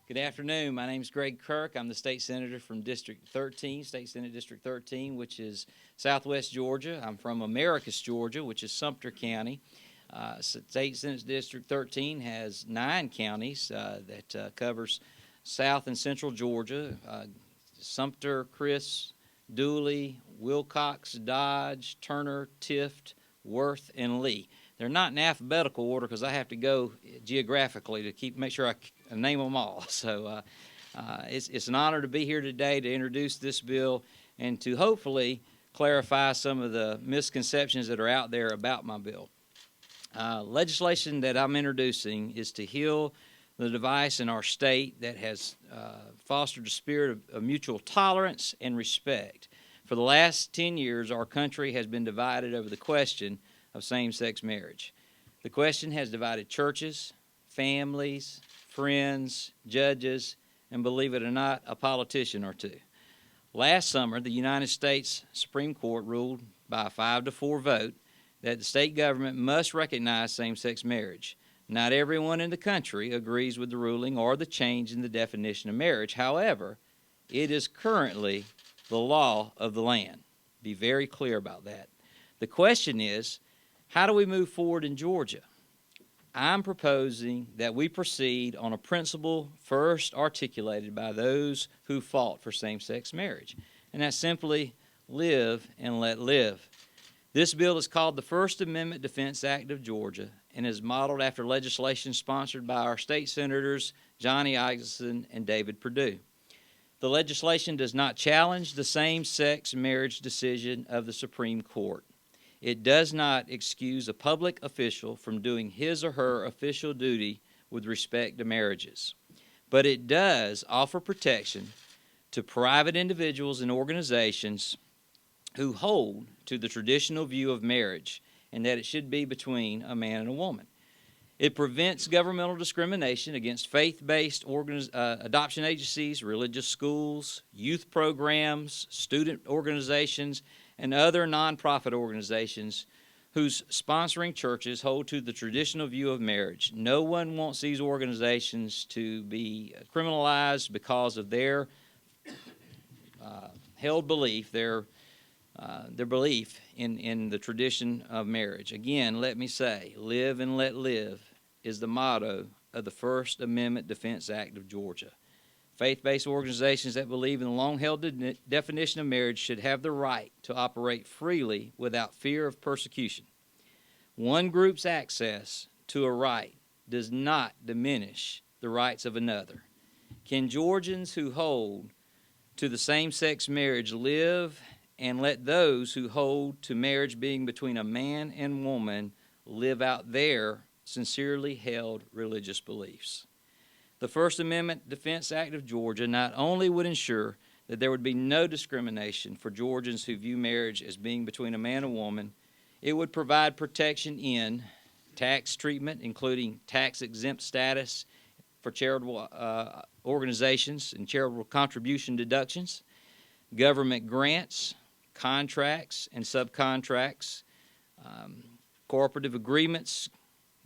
Good afternoon. My name is Greg Kirk. I'm the state senator from District 13, State Senate District 13, which is southwest Georgia. I'm from Americus, Georgia, which is Sumter County. State Senate District 13 has 9 counties that covers south and central Georgia. Sumter, Chris, Dooley, Wilcox, Dodge, Turner, Tift, Worth, and Lee. They're not in alphabetical order because I have to go geographically to make sure I name them all. So it's an honor to be here today to introduce this bill and to hopefully clarify some of the misconceptions that are out there about my bill. Legislation that I'm introducing is to heal the device in our state that has fostered a spirit of mutual tolerance and respect. For the last 10 years, our country has been divided over the question of same-sex marriage. The question has divided churches, families, friends, judges, and believe it or not, a politician or two. Last summer, the United States Supreme Court ruled by a 5-4 vote that the state government must recognize same-sex marriage. Not everyone in the country agrees with the ruling or the change in the definition of marriage. However, it is currently the law of the land. Be very clear about that. The question is, how do we move forward in Georgia? I'm proposing that we proceed on a principle first articulated by those who fought for same-sex marriage, and that's simply live and let live. This bill is called the First Amendment Defense Act of Georgia and is modeled after legislation sponsored by our state senators Johnny Isaacson and David Perdue. The legislation does not challenge the same-sex marriage decision of the Supreme Court. It does not excuse a public official from doing his or her official duty with respect to marriages. But it does offer protection to private individuals and organizations who hold to the traditional view of marriage and that it should be between a man and a woman. It prevents governmental discrimination against faith-based adoption agencies, religious schools, youth programs, student organizations, and other nonprofit organizations whose sponsoring churches hold to the traditional view of marriage. No one wants these organizations to be criminalized because of their held belief, their belief in the tradition of marriage. Again, let me say, live and let live is the motto of the First Amendment Defense Act of Georgia. Faith-based organizations that believe in the long-held definition of marriage should have the right to operate freely without fear of persecution. One group's access to a right does not diminish the rights of another. Can Georgians who hold to the same-sex marriage live and let those who hold to marriage being between a man and woman live out their sincerely held religious beliefs? The First Amendment Defense Act of Georgia not only would ensure that there would be no discrimination for Georgians who view marriage as being between a man and woman, it would provide protection in tax treatment, including tax-exempt status for charitable organizations and charitable contribution deductions, government grants, contracts and subcontracts, cooperative agreements,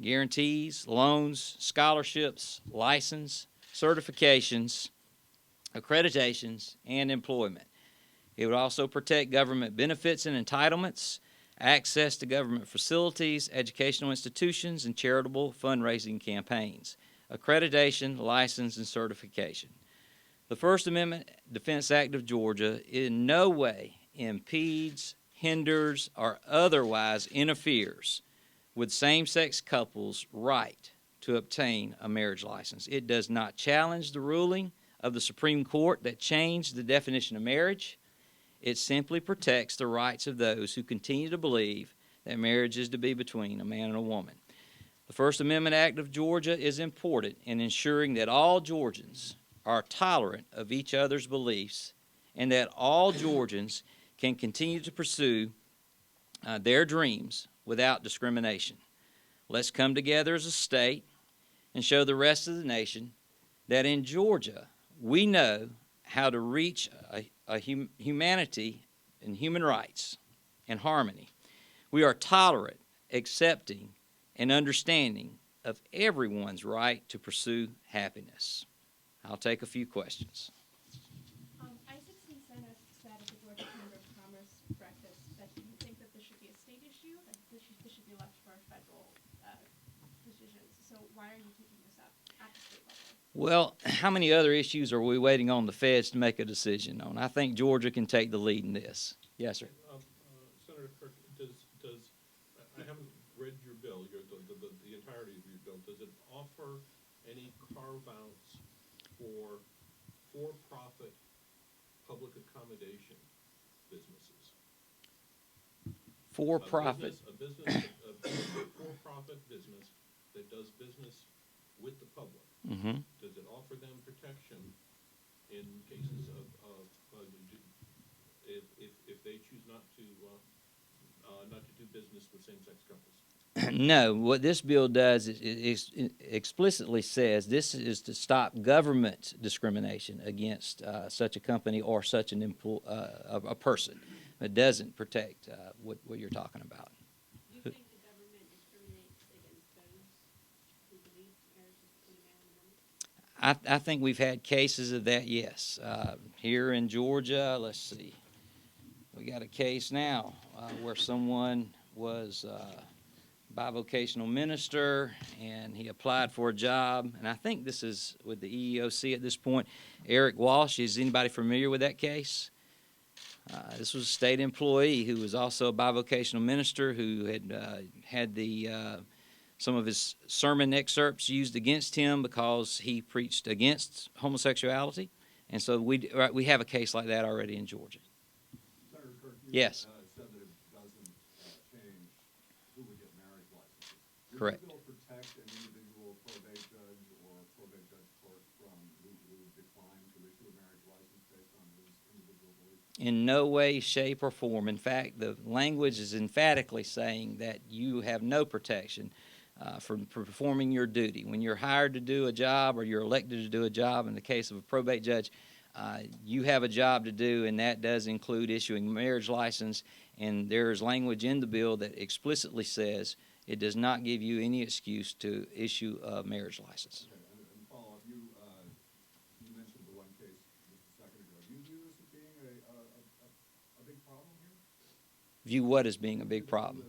guarantees, loans, scholarships, license, certifications, accreditations, and employment. It would also protect government benefits and entitlements, access to government facilities, educational institutions, and charitable fundraising campaigns, accreditation, license, and certification. The First Amendment Defense Act of Georgia in no way impedes, hinders, or otherwise interferes with same-sex couples' right to obtain a marriage license. It does not challenge the ruling of the Supreme Court that changed the definition of marriage. It simply protects the rights of those who continue to believe that marriage is to be between a man and a woman. The First Amendment Act of Georgia is important in ensuring that all Georgians are tolerant of each other's beliefs and that all Georgians can continue to pursue their dreams without discrimination. Let's come together as a state and show the rest of the nation that in Georgia we know how to reach humanity and human rights and harmony. We are tolerant, accepting, and understanding of everyone's right to pursue happiness. I'll take a few questions. Isaacs and Senna said at the Georgia Chamber of Commerce breakfast that you think that this should be a state issue, that this should be left for federal decisions. So why are you taking this up at the state level? Well, how many other issues are we waiting on the feds to make a decision on? I think Georgia can take the lead in this. Yes, sir. Senator Kirk, I haven't read your bill, the entirety of your bill. Does it offer any carve-outs for-profit public accommodation businesses? For-profit? A for-profit business that does business with the public. Mm-hmm. Does it offer them protection in cases of if they choose not to do business with same-sex couples? No. What this bill does is it explicitly says this is to stop government discrimination against such a company or such a person. It doesn't protect what you're talking about. Do you think the government discriminates against those who believe marriage is between a man and a woman? I think we've had cases of that, yes. Here in Georgia, let's see. We got a case now where someone was a bivocational minister, and he applied for a job. And I think this is with the EEOC at this point. Eric Walsh, is anybody familiar with that case? This was a state employee who was also a bivocational minister who had some of his sermon excerpts used against him because he preached against homosexuality. And so we have a case like that already in Georgia. Senator Kirk, you Yes. Said that it doesn't change who would get marriage licenses. Correct. Would the bill protect an individual probate judge or probate judge clerk from who decline to issue a marriage license based on his individual beliefs? In no way, shape, or form. In fact, the language is emphatically saying that you have no protection for performing your duty. When you're hired to do a job or you're elected to do a job, in the case of a probate judge, you have a job to do, and that does include issuing a marriage license. And there is language in the bill that explicitly says it does not give you any excuse to issue a marriage license. Okay, and follow up, you mentioned the one case just a second ago. Do you view this as being a big problem here? View what as being a big problem?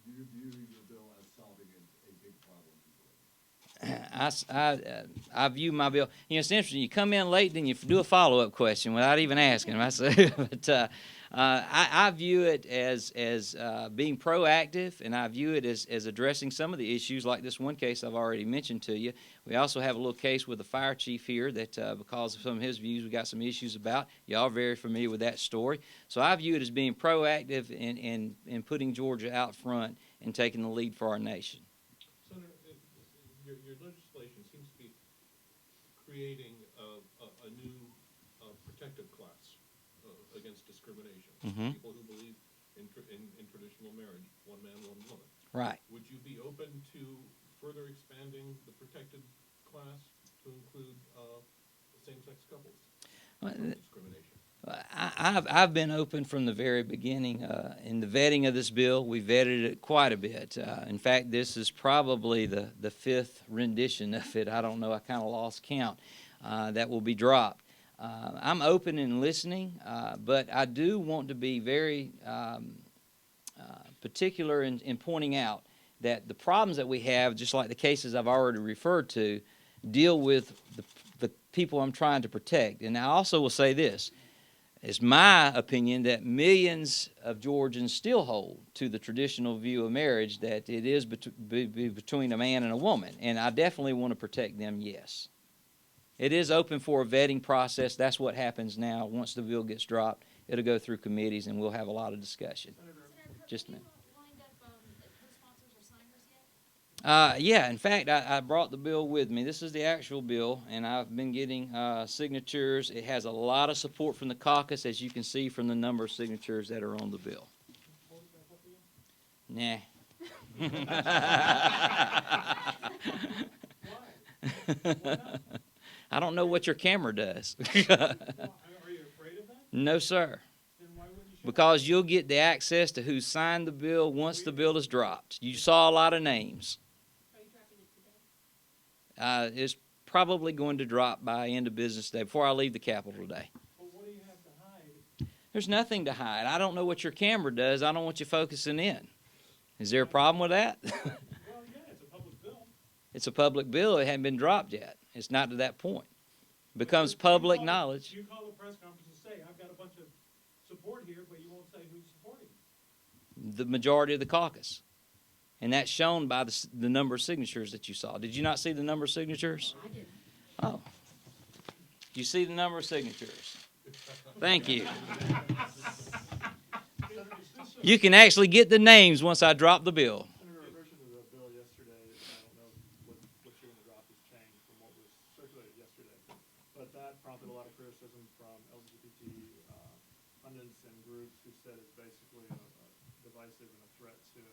Do you view your bill as solving a big problem in Georgia? I view my bill. You know, it's interesting. You come in late, then you do a follow-up question without even asking. But I view it as being proactive, and I view it as addressing some of the issues, like this one case I've already mentioned to you. We also have a little case with the fire chief here that, because of some of his views, we got some issues about. Y'all are very familiar with that story. So I view it as being proactive in putting Georgia out front and taking the lead for our nation. Senator, your legislation seems to be creating a new protective class against discrimination. Mm-hmm. People who believe in traditional marriage, one man, one woman. Right. Would you be open to further expanding the protected class to include same-sex couples? Discrimination. I've been open from the very beginning. In the vetting of this bill, we vetted it quite a bit. In fact, this is probably the fifth rendition of it. I don't know. I kind of lost count. That will be dropped. I'm open and listening, but I do want to be very particular in pointing out that the problems that we have, just like the cases I've already referred to, deal with the people I'm trying to protect. And I also will say this. It's my opinion that millions of Georgians still hold to the traditional view of marriage, that it is between a man and a woman. And I definitely want to protect them, yes. It is open for a vetting process. That's what happens now. Once the bill gets dropped, it'll go through committees, and we'll have a lot of discussion. Senator Kirk, Just a have minute. you lined up co-sponsors or signers yet? Yeah, in fact, I brought the bill with me. This is the actual bill, and I've been getting signatures. It has a lot of support from the caucus, as you can see from the number of signatures that are on the bill. Nah. I don't know what your camera does. Are you afraid of that? No, sir. Then why wouldn't you show Because you'll get the access to who signed the bill once the bill is dropped. You saw a lot of names. Are you dropping it today? It's probably going to drop by end of business day before I leave the Capitol today. Well, what do you have to hide? There's nothing to hide. I don't know what your camera does. I don't want you focusing in. Is there a problem with that? Well, yeah, it's a public bill. It's a public bill. It hadn't been dropped yet. It's not to that point. It becomes public knowledge. You call a press conference and say, I've got a bunch of support here, but you won't say who's supporting. The majority of the caucus. And that's shown by the number of signatures that you saw. Did you not see the number of signatures? I did. Oh. You see the number of signatures. Thank you. You can actually get the names once I drop the bill. Senator, a version of the bill yesterday, and I don't know what you're going to drop has changed from what was circulated yesterday, but that prompted a lot of criticism from LGBT pundits and groups who said it's basically divisive and a threat to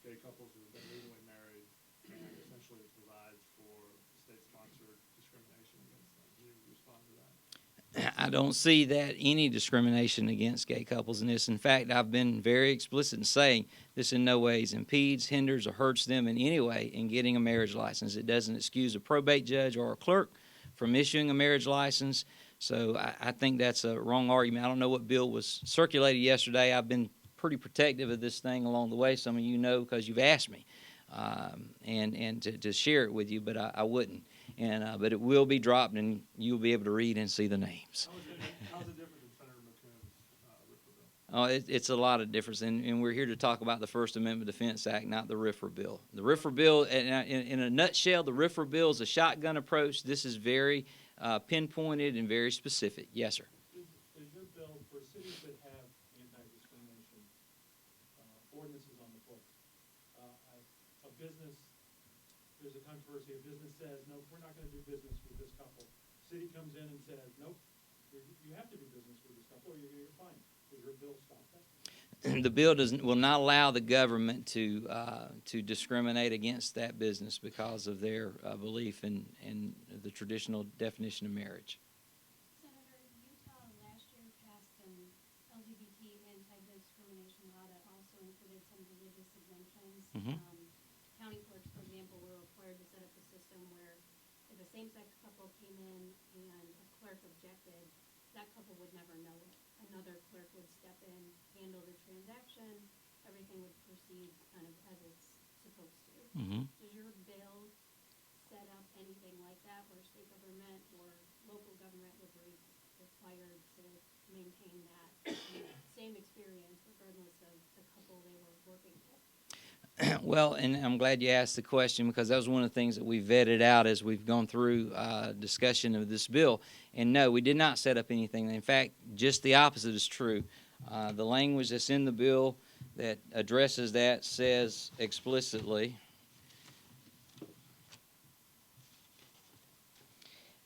gay couples who have been legally married, and essentially it provides for state-sponsored discrimination against them. Do you respond to that? I don't see that any discrimination against gay couples in this. In fact, I've been very explicit in saying this in no ways impedes, hinders, or hurts them in any way in getting a marriage license. It doesn't excuse a probate judge or a clerk from issuing a marriage license. So I think that's a wrong argument. I don't know what bill was circulated yesterday. I've been pretty protective of this thing along the way. Some of you know because you've asked me and to share it with you, but I wouldn't. But it will be dropped, and you'll be able to read and see the names. How is it different than Senator McCoon's RFRA bill? It's a lot of difference, and we're here to talk about the First Amendment Defense Act, not the RFRA bill. The RFRA bill, in a nutshell, the RFRA bill is a shotgun approach. This is very pinpointed and very specific. Yes, sir. Is your bill for cities that have anti-discrimination ordinances on the books? A business, there's a controversy, a business says, no, we're not going to do business with this couple. City comes in and says, nope, you have to do business with this couple or you're going to get fined. Does your bill stop that? The bill will not allow the government to discriminate against that business because of their belief in the traditional definition of marriage. Senator, Utah last year passed an LGBT anti-discrimination law that also included some religious exemptions. Mhm. County clerks, for example, were required to set up a system where if a same-sex couple came in and a clerk objected, that couple would never know it. Another clerk would step in, handle the transaction, everything would proceed kind of as it's supposed to. Mm-hmm. Does your bill set up anything like that where state government or local government would be required to maintain that same experience regardless of the couple they were working with? Well, and I'm glad you asked the question because that was one of the things that we vetted out as we've gone through discussion of this bill. And no, we did not set up anything. In fact, just the opposite is true. The language that's in the bill that addresses that says explicitly,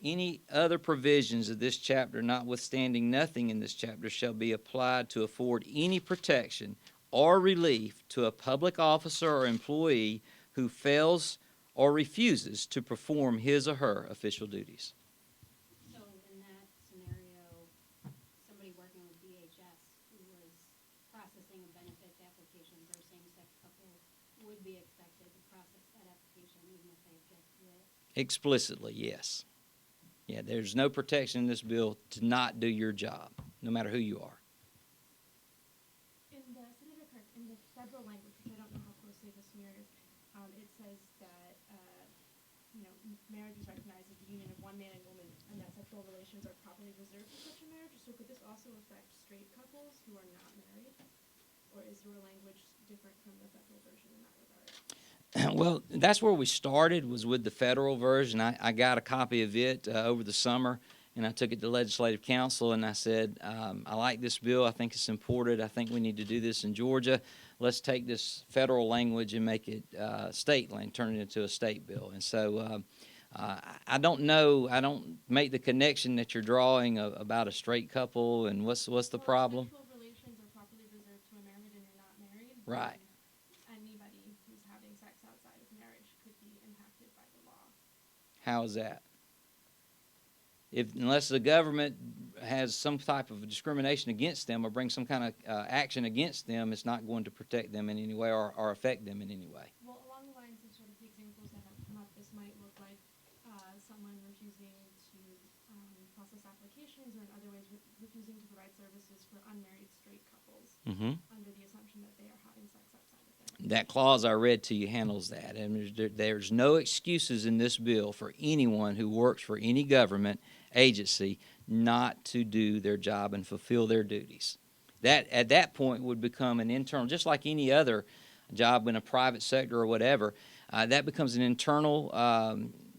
any other provisions of this chapter, notwithstanding nothing in this chapter, shall be applied to afford any protection or relief to a public officer or employee who fails or refuses to perform his or her official duties. So in that scenario, somebody working with DHS who was processing a benefits application for a same-sex couple would be expected to process that application even if they object to it? Explicitly, yes. Yeah, there's no protection in this bill to not do your job, no matter who you are. Senator Kirk, in the federal language, which I don't know how closely this mirrors, it says that, marriage is recognized as the union of one man and woman, and that sexual relations are properly reserved for such a marriage. So could this also affect straight couples who are not married? Or is your language different from the federal version in that regard? Well, that's where we started, was with the federal version. I got a copy of it over the summer, and I took it to Legislative Council, and I said, I like this bill. I think it's important. I think we need to do this in Georgia. Let's take this federal language and make it state language, turn it into a state bill. And so I don't know. I don't make the connection that you're drawing about a straight couple and what's the problem. Sexual relations are properly reserved to a married and you're not married. Right. Anybody who's having sex outside of marriage could be impacted by the law. How is that? Unless the government has some type of discrimination against them or brings some kind of action against them, it's not going to protect them in any way or affect them in any way. Well, along the lines of sort of the examples that have come up, this might look like someone refusing process applications or in other ways refusing to provide services for unmarried straight couples Mm-hmm. under the assumption that they are having sex outside of their That clause I read to you handles that. And there's no excuses in this bill for anyone who works for any government agency not to do their job and fulfill their duties. That at that point would become an internal, just like any other job in a private sector or whatever. That becomes an internal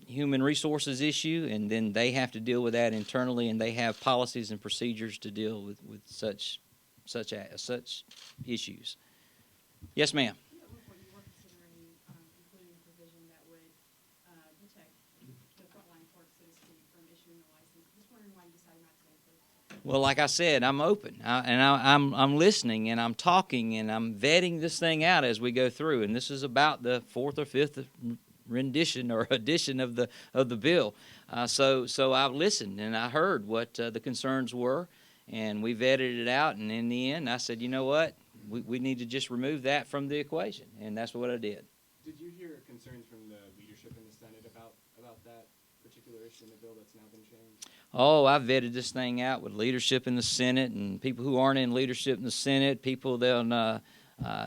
human resources issue, and then they have to deal with that internally, and they have policies and procedures to deal with such issues. Yes, ma'am. You at one point you were considering including a provision that would protect the frontline clerks, so to speak, from issuing a license. Just wondering why you decided not to include it. Well, like I said, I'm open, I'm listening, and I'm talking, and I'm vetting this thing out as we go through. And this is about the fourth or fifth rendition or edition of the bill. So I've listened and I heard what the concerns were, and we vetted it out. And in the end, I said, you know what, we need to just remove that from the equation, and that's what I did. Did you hear concerns from the leadership in the Senate about that particular issue in the bill that's now been changed? Oh, I vetted this thing out with leadership in the Senate and people who aren't in leadership in the Senate, people on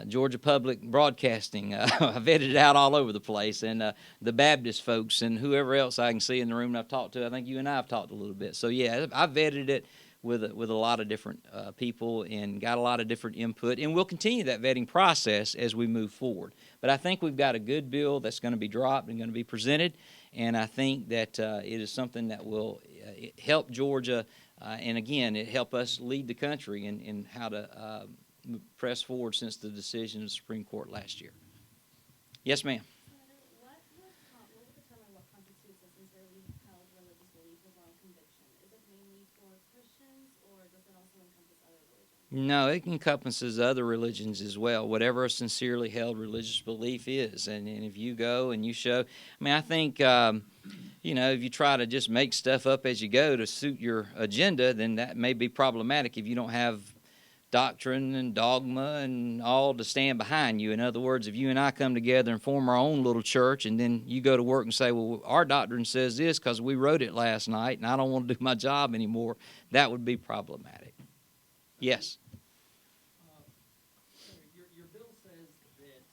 Georgia Public Broadcasting. I vetted it out all over the place, and the Baptist folks and whoever else I can see in the room I've talked to. I think you and I have talked a little bit. So, yeah, I vetted it with a lot of different people and got a lot of different input, and we'll continue that vetting process as we move forward. But I think we've got a good bill that's going to be dropped and going to be presented, and I think that it is something that will help Georgia, and again, it help us lead the country in how to press forward since the decision of the Supreme Court last year. Yes, ma'am. What would determine what constitutes a sincerely held religious belief or moral conviction? Is it mainly for Christians, or does it also encompass other religions? No, it encompasses other religions as well, whatever a sincerely held religious belief is. And if you go and you show, I mean, I think, if you try to just make stuff up as you go to suit your agenda, then that may be problematic if you don't have doctrine and dogma and all to stand behind you. In other words, if you and I come together and form our own little church, and then you go to work and say, well, our doctrine says this because we wrote it last night and I don't want to do my job anymore, that would be problematic. Yes. Your bill says that,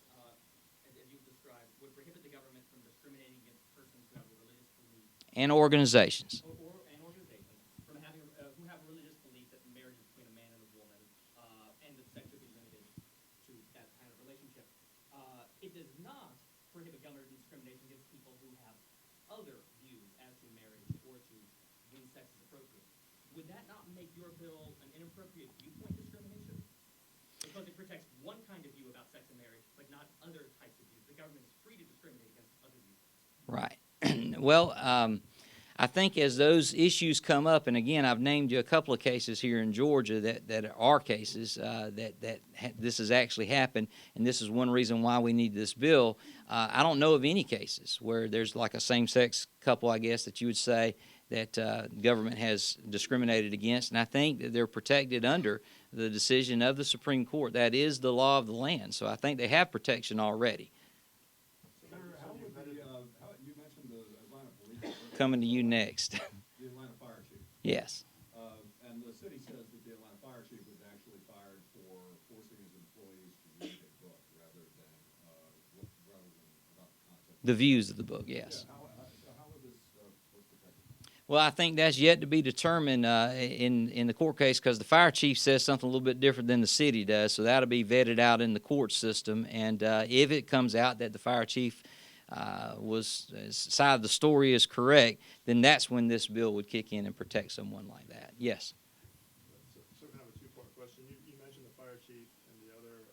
as you've described, would prohibit the government from discriminating against persons who have a religious belief And organizations. or an organization from having who have a religious belief that marriage is between a man and a woman, and that sex should be limited to that kind of relationship. It does not prohibit government discrimination against people who have other views as to marriage or to when sex is appropriate. Would that not make your bill an inappropriate viewpoint discrimination? Because it protects one kind of view about sex and marriage, but not other types of views. The government is free to discriminate against other views. Right. Well, I think as those issues come up, and again, I've named you a couple of cases here in Georgia that are cases this has actually happened, and this is one reason why we need this bill. I don't know of any cases where there's like a same-sex couple, I guess, that you would say that government has discriminated against, and I think that they're protected under the decision of the Supreme Court. That is the law of the land, so I think they have protection already. Senator, how would you mentioned the Atlanta police Coming to you next. the Atlanta fire chief, Yes. and the city says that the Atlanta fire chief was actually fired for forcing his employees to read a book rather than about the content. The views of the book, yes. Yeah, how would this was protected? Well, I think that's yet to be determined in the court case, because the fire chief says something a little bit different than the city does, so that'll be vetted out in the court system. And if it comes out that the fire chief side of the story is correct, then that's when this bill would kick in and protect someone like that. Yes. So kind of a two-part question. You mentioned the fire chief and the other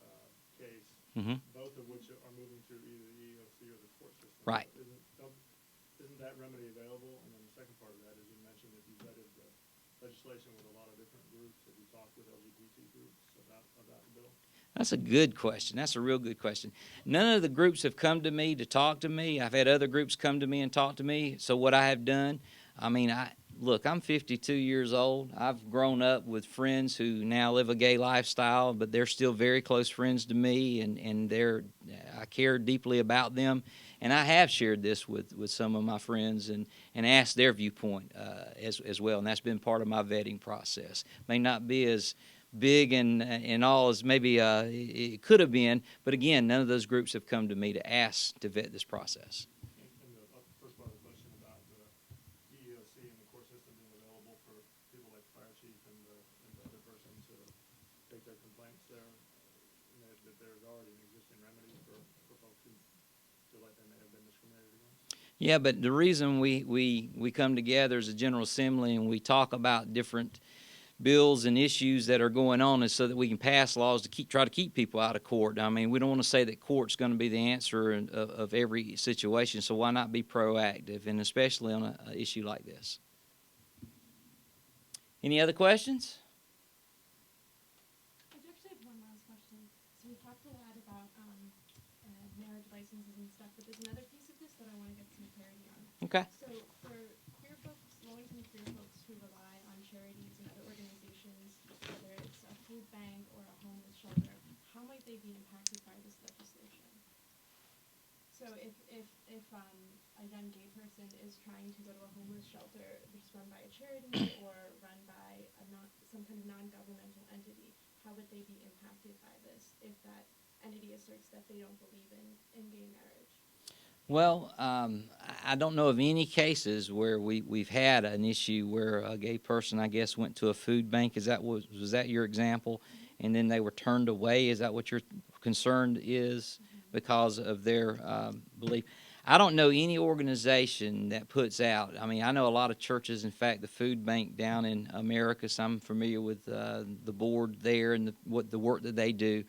case, Mm-hmm. both of which are moving through either the EEOC or the court system. Right. Isn't that remedy available? And then the second part of that is you mentioned that you vetted the legislation with a lot of different groups. Have you talked with LGBT groups about the bill? That's a good question. That's a real good question. None of the groups have come to me to talk to me. I've had other groups come to me and talk to me. So what I have done, I mean, look, I'm 52 years old. I've grown up with friends who now live a gay lifestyle, but they're still very close friends to me, and I care deeply about them. And I have shared this with some of my friends and asked their viewpoint as well, and that's been part of my vetting process. May not be as big and all as maybe it could have been, but again, none of those groups have come to me to ask to vet this process. And the first part of the question about the EEOC and the court system being available for people like the fire chief and the other person to take their complaints there, that there's already an existing remedy for folks who feel like they may have been discriminated against. Yeah, but the reason we come together as a General Assembly and we talk about different bills and issues that are going on is so that we can pass laws to try to keep people out of court. I mean, we don't want to say that court's going to be the answer of every situation, so why not be proactive, and especially on an issue like this. Any other questions? I actually have one last question. So we talked a lot about marriage licenses and stuff, but there's another piece of this that I want to get some clarity on. Okay. So for queer folks, low-income queer folks who rely on charities and other organizations, whether it's a food bank or a homeless shelter, how might they be impacted by this legislation? So if a young gay person is trying to go to a homeless shelter that's run by a charity or run by some kind of non-governmental entity, how would they be impacted by this if that entity asserts that they don't believe in gay marriage? Well, I don't know of any cases where we've had an issue where a gay person, I guess, went to a food bank. Was that your example? And then they were turned away? Is that what your concern is because of their belief? I don't know any organization that puts out. I mean, I know a lot of churches. In fact, the food bank down in Americus, I'm familiar with the board there and the work that they do.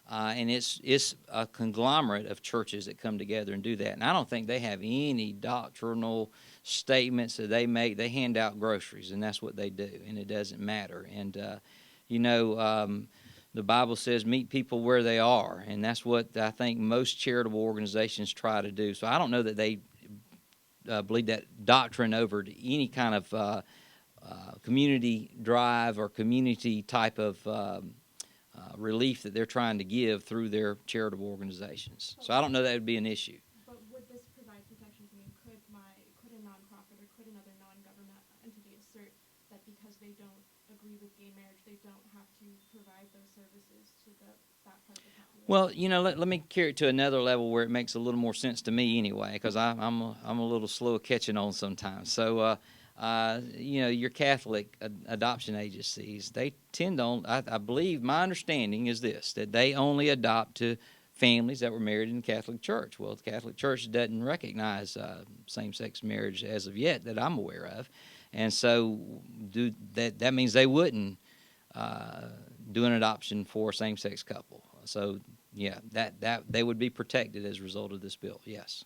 And it's a conglomerate of churches that come together and do that. And I don't think they have any doctrinal statements that they make. They hand out groceries, and that's what they do, and it doesn't matter. And, the Bible says meet people where they are, and that's what I think most charitable organizations try to do. So I don't know that they believe that doctrine over to any kind of community drive or community type of relief that they're trying to give through their charitable organizations. So I don't know that would be an issue. But would this provide protections? I mean, could a nonprofit or could another non-government entity assert that because they don't agree with gay marriage, they don't have to provide those services to that part of the population? Well, let me carry it to another level where it makes a little more sense to me anyway, because I'm a little slow at catching on sometimes. So, your Catholic adoption agencies, they tend on, I believe, my understanding is this, that they only adopt to families that were married in the Catholic Church. Well, the Catholic Church doesn't recognize same-sex marriage as of yet that I'm aware of. And so that means they wouldn't do an adoption for a same-sex couple. So, yeah, that they would be protected as a result of this bill, yes.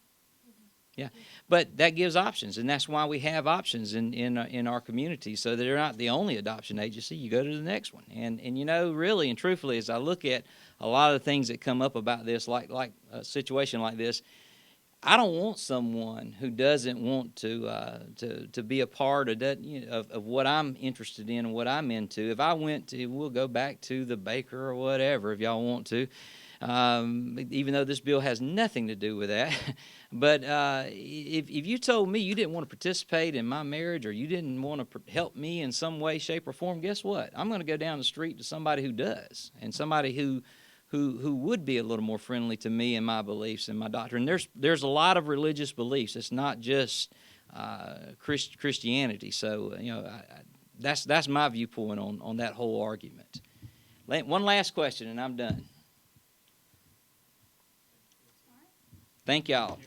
Yeah, but that gives options, and that's why we have options in our community, so that they're not the only adoption agency. You go to the next one, and really and truthfully, as I look at a lot of the things that come up about this, like a situation like this, I don't want someone who doesn't want to be a part of what I'm interested in and what I'm into. If I went to, we'll go back to the baker or whatever if y'all want to. Even though this bill has nothing to do with that. But if you told me you didn't want to participate in my marriage or you didn't want to help me in some way, shape, or form, guess what? I'm going to go down the street to somebody who does, and somebody who would be a little more friendly to me and my beliefs and my doctrine. There's a lot of religious beliefs. It's not just Christianity. So that's my viewpoint on that whole argument. One last question, and I'm done. Thank y'all.